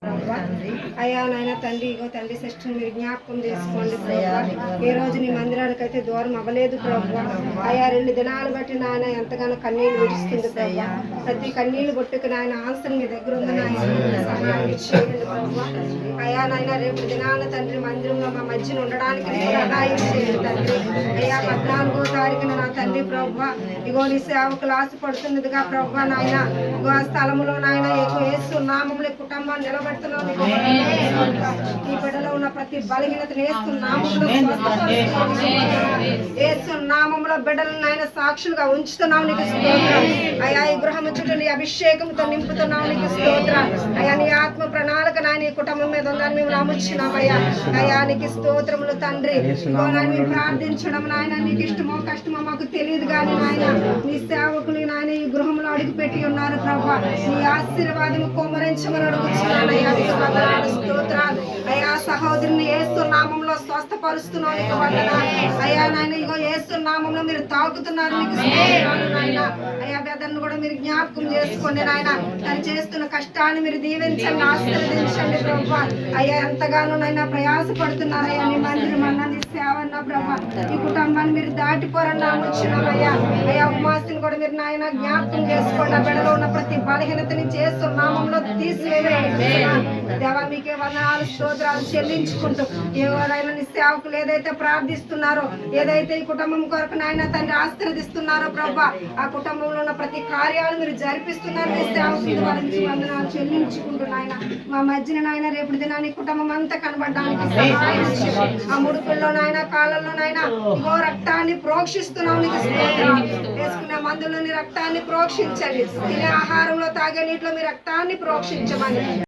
అయ్యా నాయన తండ్రి, ఇగో తండ్రి సిస్టర్ మీరు జ్ఞాపకం చేసుకోండి ప్రభా. ఏ రోజు నీ మందిరానికి అయితే దూరం అవ్వలేదు ప్రభా. అయ్యా 2 దినాలు బట్టి నాయన ఎంతగానో కన్నీళ్ళు విడుస్తుంది ప్రభా. ప్రతి కన్నీళ్ళు కొట్టుకు నాయన ఆన్సర్ మీ దగ్గర ఉంది నాయన, సహాయం చేయండి ప్రభా. అయ్యా నాయన రేపు దినాల తండ్రి మందిరంలో మా మధ్యన ఉండడానికి సహాయం చేయండి తండ్రి. అయ్యా 14వ తారీఖున నా తండ్రి ప్రభా, ఇగో నీ సేవకులు ఆశపడుతున్నదిగా ప్రభా నాయన, ఇగో ఆ స్థలములో నాయన యేసు నామములో కుటుంబాన్ని నిలబెడుతున్నాం. ఈ బిడ్డలో ఉన్న ప్రతి బలహీనతను యేసు నామములో బిడ్డలను ఆయన సాక్షులుగా ఉంచుతున్నాం. నీకు స్తోత్రం అయ్యా. ఈ గృహం చుట్టూ నీ అభిషేకంతో నింపుతున్నాం. నీకు స్తోత్రం అయ్యా. నీ ఆత్మ ప్రణాళిక నాయన ఈ కుటుంబం మీద ఉందని మేము నమ్ముచున్నాం అయ్యా. అయ్యా నీకు స్తోత్రములు తండ్రి. మేము ప్రార్థించడం నాయన నీకు ఇష్టమో కష్టమో మాకు తెలియదు కానీ నాయన నీ సేవకులు నాయన ఈ గృహంలో అడుగు పెట్టి ఉన్నారు ప్రభా. నీ ఆశీర్వాదము కుమ్మరించమని అడుగుతున్నాను అయ్యా. స్తోత్రాలు అయ్యా. సహోదరుని యేసు నామంలో స్వస్థపరుస్తున్నాను. నీకు వందనాలు అయ్యా. నాయన ఇగో యేసు నామంలో మీరు తాగుతున్నారు. నీకు స్తోత్రాలు నాయన అయ్యా. బెదర్ను కూడా మీరు జ్ఞాపకం చేసుకోండి నాయన. తను చేస్తున్న కష్టాన్ని మీరు దీవించండి, ఆశీర్వదించండి ప్రభా. అయ్యా ఎంతగానో నాయన ప్రయాసపడుతున్నారయ్యా. నీ మందిరం అన్న నీ సేవ అన్న ప్రభా. ఈ కుటుంబాన్ని మీరు దాటిపోరని నమ్ముచున్నామయ్యా. అయ్యా ఉమాసిని కూడా మీరు నాయన జ్ఞాపకం చేసుకోండి. ఆ బిడ్డలో ఉన్న ప్రతి బలహీనతని చేస్తూ నామంలో తీసివేయండి దేవా. మీకే వందనాలు స్తోత్రాలు చెల్లించుకుంటూ ఎవరైనా నీ సేవకులు ఏదైతే ప్రార్థిస్తున్నారో, ఏదైతే ఈ కుటుంబం కొరకు నాయన తండ్రి ఆశీర్వదిస్తున్నారో ప్రభా, ఆ కుటుంబంలో ఉన్న ప్రతి కార్యాలు మీరు జరిపిస్తున్నారు. నీ సేవకులు వారికి వందనాలు చెల్లించుకుంటూ నాయన మా మధ్యన నాయన రేపు దినాన్ని కుటుంబం అంతా కనబడడానికి సహాయం చేయండి. ఆ ముడుపుల్లో నాయన కాళ్ళల్లో నాయన ఇగో రక్తాన్ని ప్రోక్షిస్తున్నాం. నీకు స్తోత్రాలు. వేసుకునే మందులోని రక్తాన్ని ప్రోక్షించండి. తినే ఆహారంలో తాగే నీటిలో మీ రక్తాన్ని ప్రోక్షించమని